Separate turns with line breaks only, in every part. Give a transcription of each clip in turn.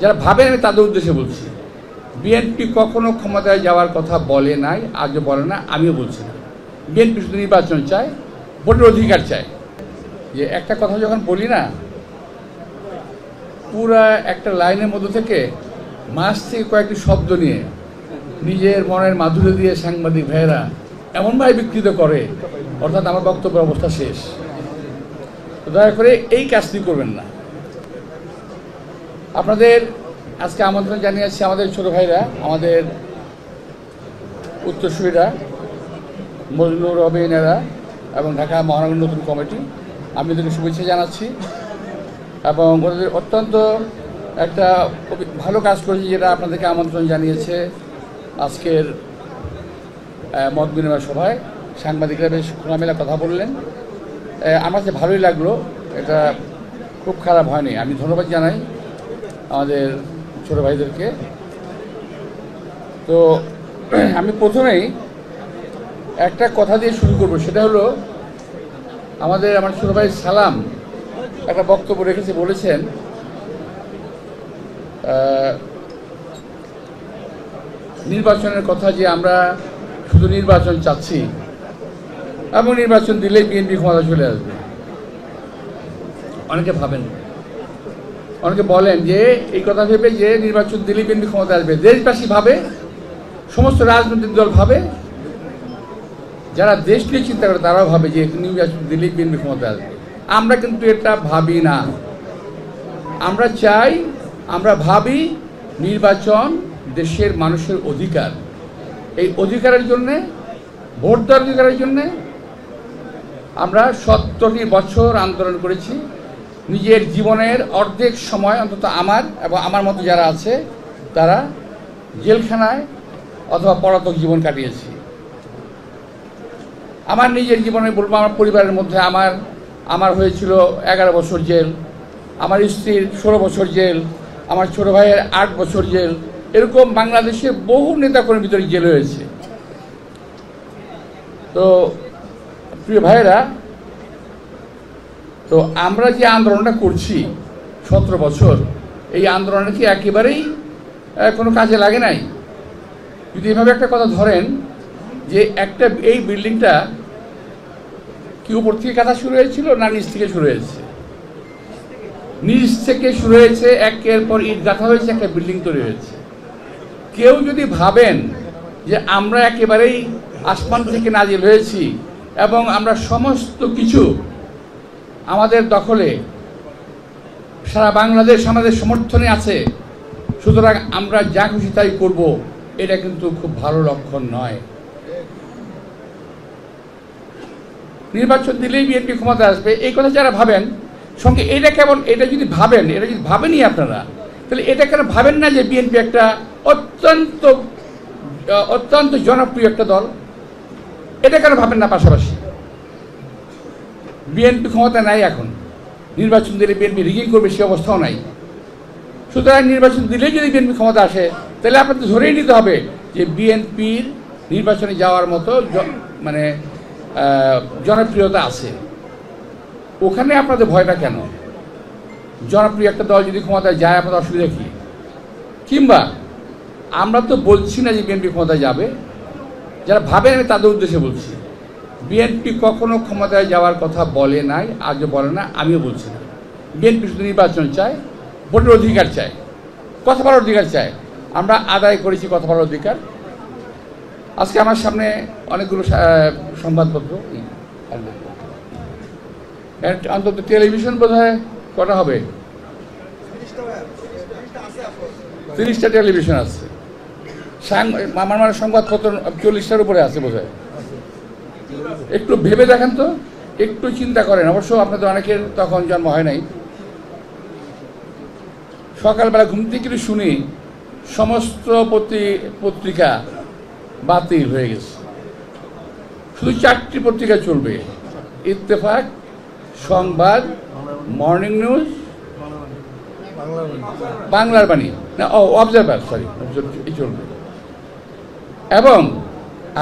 যারা ভাবেন আমি তাদের উদ্দেশ্যে বলছি, বিএনপি কখনো ক্ষমতায় যাওয়ার কথা বলে নাই, আজও বলে না, আমিও বলছি না। বিএনপি শুধু নির্বাচন চায়, ভোটের অধিকার চায়। যে একটা কথা যখন বলি না, পুরা একটা লাইনের মধ্যে থেকে মাঝ থেকে কয়েকটি শব্দ নিয়ে নিজের মনের মাধুর্য দিয়ে সাংবাদিক ভাইয়েরা এমনভাবে বিকৃত করে, অর্থাৎ আমার বক্তব্যের অবস্থা শেষ। তো দয়া করে এই কাজটি করবেন না। আপনাদের আজকে আমন্ত্রণ জানিয়েছি আমাদের ছোট ভাইরা, আমাদের উত্তরসূরিরা, মজনুর রবিনেরা এবং ঢাকা মহানগর নতুন কমিটি, আমি ওদেরকে শুভেচ্ছা জানাচ্ছি। এবং ওদের অত্যন্ত একটা ভালো কাজ করেছে, যেটা আপনাদেরকে আমন্ত্রণ জানিয়েছে আজকের মত বিনিময় সভায়। সাংবাদিকরা বেশ খোলামেলা কথা বললেন, আমার কাছে ভালোই লাগলো, এটা খুব খারাপ হয়নি। আমি ধন্যবাদ জানাই আমাদের ছোটো ভাইদেরকে। তো আমি প্রথমেই একটা কথা দিয়ে শুরু করব, সেটা হলো আমার ছোটো ভাই সালাম একটা বক্তব্য রেখেছে, বলেছেন নির্বাচনের কথা, যে আমরা শুধু নির্বাচন চাচ্ছি এবং নির্বাচন দিলেই বিএনপি ক্ষমতা চলে আসবে। অনেকে ভাবেন, অনেকে বলেন যে এই কথা ভেবে যে নির্বাচন দিলেই বিএনপি ক্ষমতা আসবে। দেশবাসী ভাবে, সমস্ত রাজনৈতিক দল ভাবে, যারা দেশ নিয়ে চিন্তা করে তারাও ভাবে যে নির্বাচন দিলেই বিএনপি ক্ষমতা আসবে। আমরা কিন্তু এটা ভাবি না। আমরা চাই, আমরা ভাবি নির্বাচন দেশের মানুষের অধিকার। এই অধিকারের জন্যে, ভোট দেওয়ার অধিকারের জন্যে আমরা 70টি বছর আন্দোলন করেছি। নিজের জীবনের অর্ধেক সময় অন্তত আমার এবং আমার মতো যারা আছে তারা জেলখানায় অথবা পলাতক জীবন কাটিয়েছি। আমার নিজের জীবনে বলবো, আমার পরিবারের মধ্যে আমার হয়েছিল 11 বছর জেল, আমার স্ত্রীর 16 বছর জেল, আমার ছোট ভাইয়ের 8 বছর জেল। এরকম বাংলাদেশে বহু নেতাকর্মীর ভিতরে জেল হয়েছে। তো প্রিয় ভাইয়েরা, তো আমরা যে আন্দোলনটা করছি 17 বছর, এই আন্দোলনটা কি একেবারেই কোনো কাজে লাগে নাই? যদি এভাবে একটা কথা ধরেন যে এই বিল্ডিংটা কি উপর থেকে কাটা শুরু হয়েছিল না নিচ থেকে শুরু হয়েছে? নিচ থেকে শুরু হয়েছে, একের পর ইট গাঁথা হয়েছে, একটা বিল্ডিং তৈরি হয়েছে। কেউ যদি ভাবেন যে আমরা একেবারেই আসমান থেকে নাজিল হয়েছি এবং আমরা সমস্ত কিছু আমাদের দখলে, সারা বাংলাদেশ আমাদের সমর্থনে আছে, সুতরাং আমরা যা খুশি তাই করব, এটা কিন্তু খুব ভালো লক্ষণ নয়। নির্বাচন দিলেই বিএনপি ক্ষমতা আসবে, এই কথা যারা ভাবেন সঙ্গে এটা কেমন, এটা যদি ভাবেনই আপনারা, তাহলে এটা কেন ভাবেন না যে বিএনপি একটা অত্যন্ত জনপ্রিয় একটা দল? এটা কেন ভাবেন না? পাশাপাশি বিএনপি ক্ষমতা নাই, এখন নির্বাচন দিলে বিএনপি রিগিং করবে সে অবস্থাও নাই। সুতরাং নির্বাচন দিলেই যদি বিএনপি ক্ষমতা আসে, তাহলে আপনাদের ধরেই নিতে হবে যে বিএনপির নির্বাচনে যাওয়ার মতো মানে জনপ্রিয়তা আছে। ওখানে আপনাদের ভয়টা কেন? জনপ্রিয় একটা দল যদি ক্ষমতায় যায়, আপনাদের অসুবিধা কি? কিংবা আমরা তো বলছি না যে বিএনপি ক্ষমতায় যাবে, যারা ভাবেন আমি তাদের উদ্দেশ্যে বলছি, বিএনপি কখনো ক্ষমতায় যাওয়ার কথা বলে নাই, আজও বলে না, আমিও বলছি না। বিএনপি শুধু নির্বাচন চায়, ভোটের অধিকার চায়, কথা বলার অধিকার চায়। আমরা আদায় করেছি কথা বলার অধিকার। আজকে আমার সামনে অনেকগুলো সংবাদপত্র, অন্তত টেলিভিশন বোধহয় কটা হবে, 30টা টেলিভিশন আছে, আমার সংবাদপত্র 40টার উপরে আছে বোধহয়। একটু ভেবে দেখেন তো, একটু চিন্তা করেন। অবশ্য আপনাদের অনেকের তখন জন্ম হয় নাই। সকালবেলা ঘুম থেকে শুনি সমস্ত পত্রিকা বাতিল হয়ে গেছে, শুধু 4টি পত্রিকা চলবে, ইত্তেফাক, সংবাদ, মর্নিং নিউজ, বাংলার বাণী, না অবজারভার, সরি এই চলবে। এবং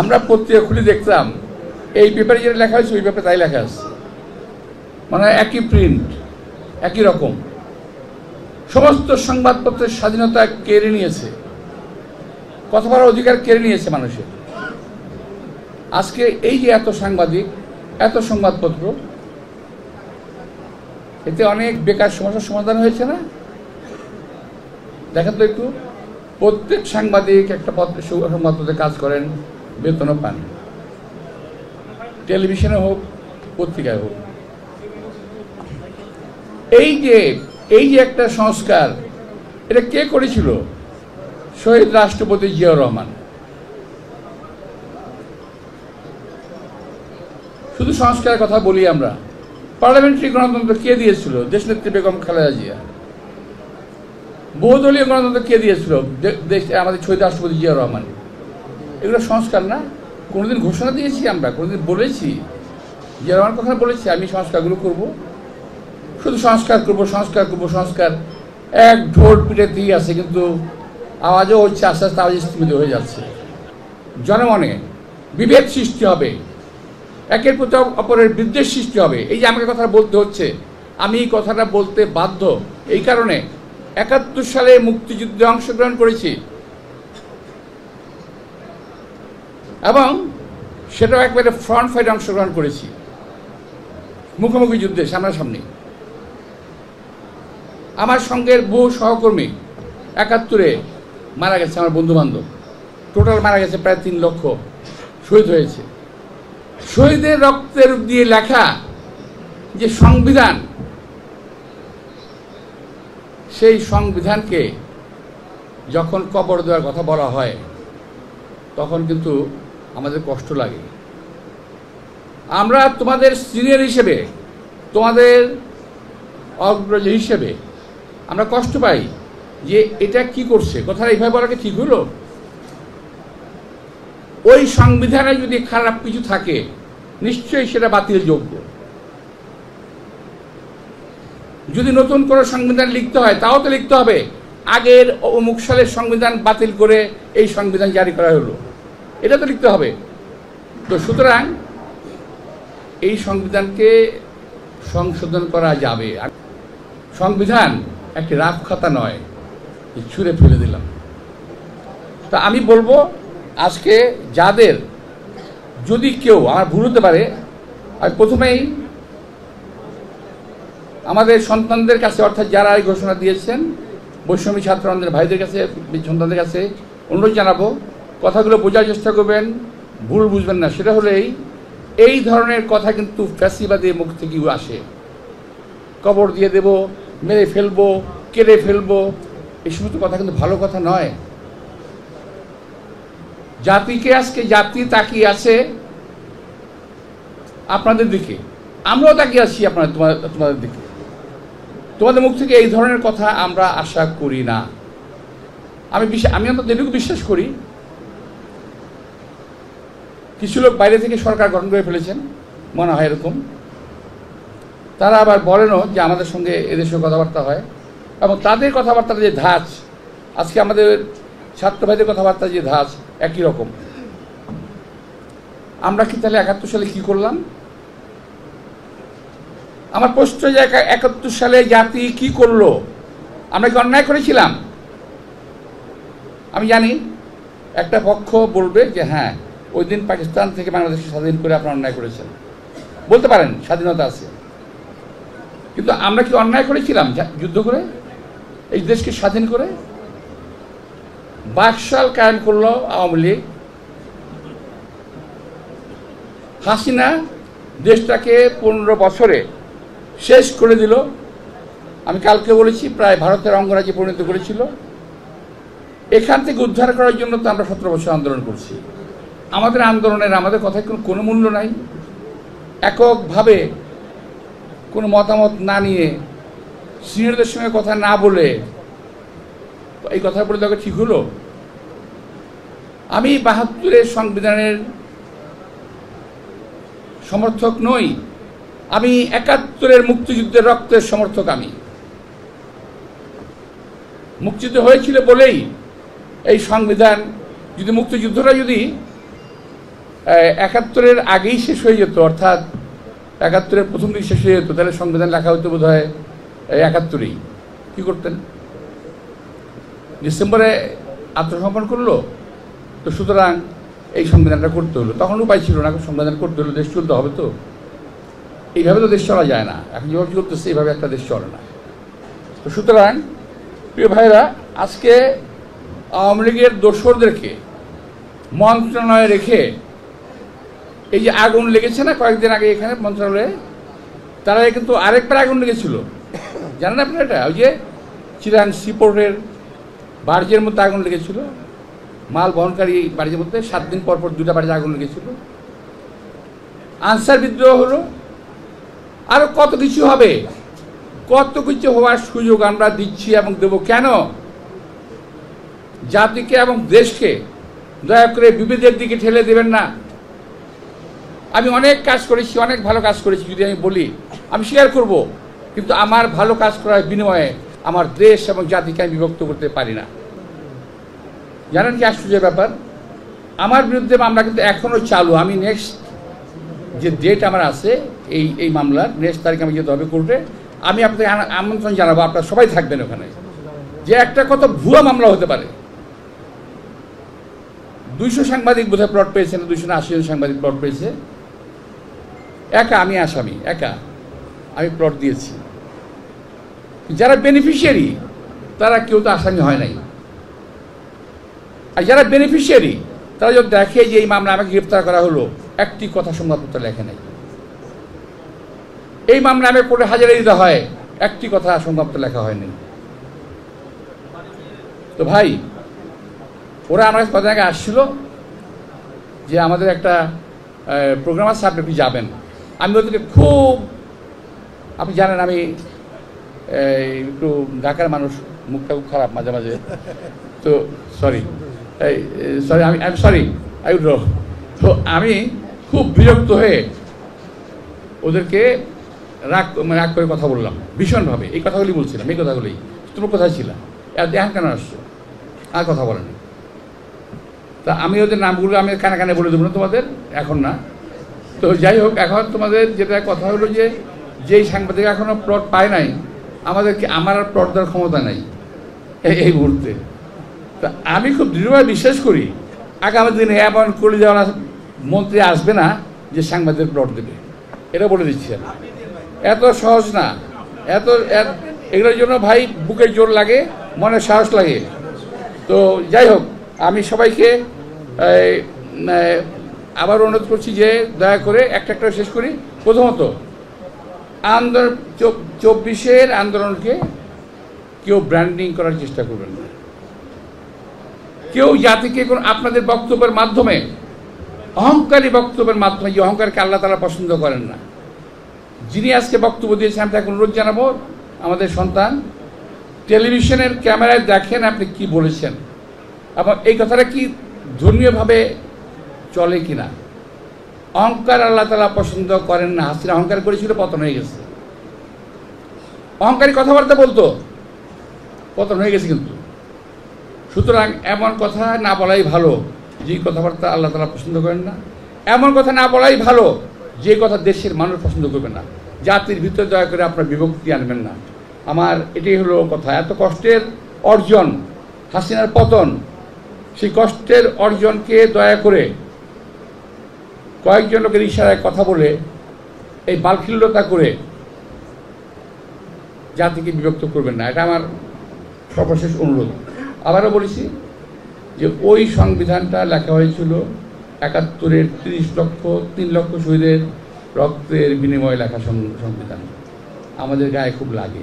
আমরা পত্রিকা খুলে দেখতাম এই পেপারে যেটা লেখা হয়েছে ওই পেপারে তাই লেখা আছে, মানে একই প্রিন্ট, একই রকম। সমস্ত সংবাদপত্রের স্বাধীনতা কেড়ে নিয়েছে, কথা বলার অধিকার কেড়ে নিয়েছে মানুষের। আজকে এই যে এত সাংবাদিক, এত সংবাদপত্র, এতে অনেক বেকার সমস্যার সমাধান হয়েছে না? দেখেন তো একটু, প্রত্যেক সাংবাদিক একটা সংবাদপত্রে কাজ করেন, বেতনও পান, টেলিভিশনে হোক পত্রিকায় হোক। এই যে একটা সংস্কার, এটা কে করেছিল? শহীদ রাষ্ট্রপতি জিয়াউর রহমান। শুধু সংস্কারের কথা বলি আমরা, পার্লামেন্টারি গণতন্ত্র কে দিয়েছিল? দেশনেত্রী বেগম খালেদা জিয়া। বহুদলীয় গণতন্ত্র কে দিয়েছিল? আমাদের শহীদ রাষ্ট্রপতি জিয়াউর রহমান। এগুলো সংস্কার না? কোনোদিন ঘোষণা দিয়েছি আমরা? কোনোদিন বলেছি? জিয়াউর রহমান কখনো বলেছি আমি সংস্কারগুলো করব? শুধু সংস্কার করব, সংস্কার করব, সংস্কার। এক ঢোল পিটাতেই আছে, কিন্তু আওয়াজও হচ্ছে, আস্তে আস্তে আওয়াজ স্থিমিত হয়ে যাচ্ছে। জনমনে বিভেদ সৃষ্টি হবে, একের প্রতি অপরের বিদ্বেষ সৃষ্টি হবে। এই যে আমাকে কথা বলতে হচ্ছে, আমি এই কথাটা বলতে বাধ্য এই কারণে ৭১ সালে মুক্তিযুদ্ধে অংশগ্রহণ করেছি এবং সেটাও একবারে ফ্রন্ট ফাইটে অংশগ্রহণ করেছি, মুখোমুখি যুদ্ধে সামনাসামনি। আমার সঙ্গের বহু সহকর্মী ৭১-এ মারা গেছে, আমার বন্ধু বান্ধব টোটাল মারা গেছে, প্রায় ৩ লক্ষ শহীদ হয়েছে। শহীদের রক্তের দিয়ে লেখা যে সংবিধান, সেই সংবিধানকে যখন কবর দেওয়ার কথা বলা হয় তখন কিন্তু আমাদের কষ্ট লাগে। আমরা তোমাদের সিনিয়র হিসেবে, তোমাদের অগ্রজ হিসেবে আমরা কষ্ট পাই যে এটা কি করছে, কথাটা এইভাবে বলাকে ঠিক হলো? ওই সংবিধানে যদি খারাপ কিছু থাকে নিশ্চয়ই সেটা বাতিলযোগ্য। যদি নতুন করে সংবিধান লিখতে হয় তাও তো লিখতে হবে আগের অমুক সালের সংবিধান বাতিল করে এই সংবিধান জারি করা হলো, এটা তো লিখতে হবে। তো সুতরাং এই সংবিধানকে সংশোধন করা যাবে। সংবিধান একটি রাফ খাতা নয়, ছুঁড়ে ফেলে দিলাম। তা আমি বলবো আজকে যাদের, যদি কেউ, আমার ভুল হতে পারে, আমি প্রথমেই আমাদের সন্তানদের কাছে, অর্থাৎ যারা এই ঘোষণা দিয়েছেন, বৈষম্য ছাত্র আন্দোলনের ভাইদের কাছে, সন্তানদের কাছে অনুরোধ জানাবো, কথাগুলো বোঝার চেষ্টা করবেন, ভুল বুঝবেন না। সেটা হলেই এই ধরনের কথা কিন্তু ফ্যাসিবাদের মুখ থেকেও আসে। কবর দিয়ে দেব, মেরে ফেলবো, কেড়ে ফেলবো, এই সমস্ত কথা কিন্তু ভালো কথা নয়। জাতিকে, আজকে জাতি তাকিয়ে আছে আপনাদের দিকে, আমরাও তাকিয়ে আছি তোমাদের দিকে। তোমাদের মুখ থেকে এই ধরনের কথা আমরা আশা করি না। আমি অন্তত এটুকু বিশ্বাস করি, কিছু লোক বাইরে থেকে সরকার গঠন করে ফেলেছেন, মনে হয় এরকম। তারা আবার বলেনও যে আমাদের সঙ্গে এদেশেও কথাবার্তা হয়, এবং তাদের কথাবার্তার যে ধাঁচ, আজকে আমাদের ছাত্র ভাইদের কথাবার্তার যে ধাঁচ একই রকম। আমরা কি তাহলে ৭১ সালে কি করলাম? আমার প্রশ্ন যে ৭১ সালে জাতি কি করলো? আমরা কি অন্যায় করেছিলাম? আমি জানি একটা পক্ষ বলবে যে হ্যাঁ, ওই দিন পাকিস্তান থেকে বাংলাদেশকে স্বাধীন করে আপনারা অন্যায় করেছেন, বলতে পারেন, স্বাধীনতা আছে। কিন্তু আমরা কি অন্যায় করেছিলাম যুদ্ধ করে এই দেশকে স্বাধীন করে? বাকশাল কায়েম করলো আওয়ামী লীগ, হাসিনা দেশটাকে 15 বছরে শেষ করে দিল। আমি কালকে বলেছি প্রায় ভারতের অঙ্গরাজ্যে পরিণত করেছিল। এখান থেকে উদ্ধার করার জন্য তো আমরা 17 বছর আন্দোলন করছি। আমাদের আন্দোলনের, আমাদের কথায় কোনো মূল্য নাই। এককভাবে কোনো মতামত না নিয়ে, সিনিয়রদের সঙ্গে কথা না বলে এই কথা বলে দেওয়া ঠিক হলো? আমি ৭২-এর সংবিধানের সমর্থক নই, আমি ৭১-এর মুক্তিযুদ্ধের রক্তের সমর্থক। আমি মুক্তিযুদ্ধ হয়েছিল বলেই এই সংবিধান, যদি মুক্তিযুদ্ধটা যদি ৭১-এর আগেই শেষ হয়ে যেত, অর্থাৎ ৭১-এর প্রথম দিক শেষ হয়ে যেত, তাহলে সংবিধান লেখা হতো বোধ হয় ৭১-এই। কী করতেন? ডিসেম্বরে আত্মসমর্পণ করলো, তো সুতরাং এই সংবিধানটা করতে হলো। তখন উপায় ছিল না, সংবিধান করতে হলো, দেশ চলতে হবে। তো এইভাবে তো দেশ চলা যায় না, এখন যেভাবে চলতেছে এইভাবে একটা দেশ চলে না। তো সুতরাং প্রিয় ভাইরা, আজকে আওয়ামী লীগের দোসরদেরকে মন্ত্রণালয়ে রেখে এই যে আগুন লেগেছে না কয়েকদিন আগে এখানে মন্ত্রণালয়ে, তারা কিন্তু আরেকবার আগুন লেগেছিল, জানেন আপনারা এটা? ওই যে চিরাং সিপোর্টের বার্জের মধ্যে আগুন লেগেছিল, মাল বহনকারী বাড়ির মধ্যে 7 দিন পর পর 2টা বাড়িতে আগুন লেগেছিল। আনসার বিদ্রোহ হলো, আরো কত কিছু হবে, কত কিছু হওয়ার সুযোগ আমরা দিচ্ছি এবং দেব। কেন? জাতিকে এবং দেশকে দয়া করে বিভেদের দিকে ঠেলে দেবেন না। আমি অনেক কাজ করেছি, অনেক ভালো কাজ করেছি, যদি আমি বলি আমি স্বীকার করব, কিন্তু আমার ভালো কাজ করার বিনিময়ে আমার দেশ এবং জাতিকে আমি বিভক্ত করতে পারি না। জানেন কি আশ্চর্যের ব্যাপার, আমার বিরুদ্ধে মামলা কিন্তু এখনো চালু। আমি নেক্সট যে ডেট আমার আছে এই মামলার নেক্সট তারিখ আমি যেতে হবে কোর্টে, আমি আপনাদের আমন্ত্রণ জানাবো, আপনারা সবাই থাকবেন ওখানে। যে একটা কত ভুয়া মামলা হতে পারে। 200 সাংবাদিক বোধহয় প্লট পেয়েছে না, 280 জন সাংবাদিক প্লট পেয়েছে। একা আমি আসামি, একা আমি প্লট দিয়েছি। যারা বেনিফিশিয়ারি তারা কেউ তো আসামি হয় নাই। আর যারা বেনিফিশিয়ারি তারা যদি দেখে যে এই মামলা আমাকে গ্রেপ্তার করা হলো, একটি কথা সংবাদপত্র লেখে নাই। এই মামলা আমি কোর্টে হাজিরা দিতে হয়, একটি কথা সংবাদপত্র লেখা হয়নি। তো ভাই, ওরা আমার কাছে কদিন আগে আসছিল যে আমাদের একটা প্রোগ্রাম আছে, আপনি যাবেন। আমি ওদেরকে খুব, আপনি জানেন আমি একটু ঢাকার মানুষ, মুখটা খুব খারাপ মাঝে মাঝে, তো সরি তো আমি খুব বিরক্ত হয়ে ওদেরকে রাগ করে কথা বললাম ভীষণভাবে। এই কথাগুলি বলছিলাম, এই কথাগুলি, তোমার কোথায় ছিলাম, এখন কেন আসছো, আর কথা বলেনি। তা আমি ওদের নামগুলো আমি কানে কানে বলে দেবো না তোমাদের, এখন না। তো যাই হোক, এখন তোমাদের যেটা কথা হলো যে যেই সাংবাদিক এখনো প্লট পায় নাই, আমার আর প্লট দেওয়ার ক্ষমতা নাই এই মুহূর্তে। তা আমি খুব দৃঢ়ভাবে বিশ্বাস করি আগামী দিনে এমন করে যাওয়া মন্ত্রী আসবে না যে সাংবাদিক প্লট দেবে, এটা বলে দিচ্ছি। এত সহজ না, এগুলোর জন্য ভাই বুকের জোর লাগে, মনে সাহস লাগে। তো যাই হোক, আমি সবাইকে আবার অনুরোধ করছি যে দয়া করে একটা শেষ করি। প্রথমত, আন্দোলন 24-এর আন্দোলনকে কেউ ব্র্যান্ডিং করার চেষ্টা করবেন না। কেউ জাতিকে কোন আপনাদের বক্তব্যের মাধ্যমে, অহংকারী বক্তব্যের মাধ্যমে, যে অহংকারকে আল্লাহ তাআলা পছন্দ করেন না, যিনি আজকে বক্তব্য দিয়েছেন, আমি তাকে অনুরোধ জানাবো, আমাদের সন্তান টেলিভিশনের ক্যামেরায় দেখেন আপনি কি বলেছেন এবং এই কথাটা কি ধর্মীয়ভাবে চলে কিনা। অহংকার আল্লাহ তাআলা পছন্দ করেন না। হাসিনা অহংকার করেছিল, পতন হয়ে গেছে। অহংকারী কথাবার্তা বলতো, পতন হয়ে গেছে কিন্তু। সুতরাং এমন কথা না বলাই ভালো যে কথাবার্তা আল্লাহ তাআলা পছন্দ করেন না। এমন কথা না বলাই ভালো যে কথা দেশের মানুষ পছন্দ করবে না। জাতির ভিতরে দয়া করে আপনার বিভক্তি আনবেন না। আমার এটাই হলো কথা। এত কষ্টের অর্জন হাসিনার পতন, সেই কষ্টের অর্জনকে দয়া করে কয়েকজন লোকের ইশারায় কথা বলে, এই বালখিল্যতা করে জাতিকে বিভক্ত করবেন না। এটা আমার সর্বশেষ অনুরোধ। আবারও বলেছি যে ওই সংবিধানটা লেখা হয়েছিল 71-এর 3 লক্ষ শহীদের রক্তের বিনিময়ে লেখা সংবিধান। আমাদের গায়ে খুব লাগে।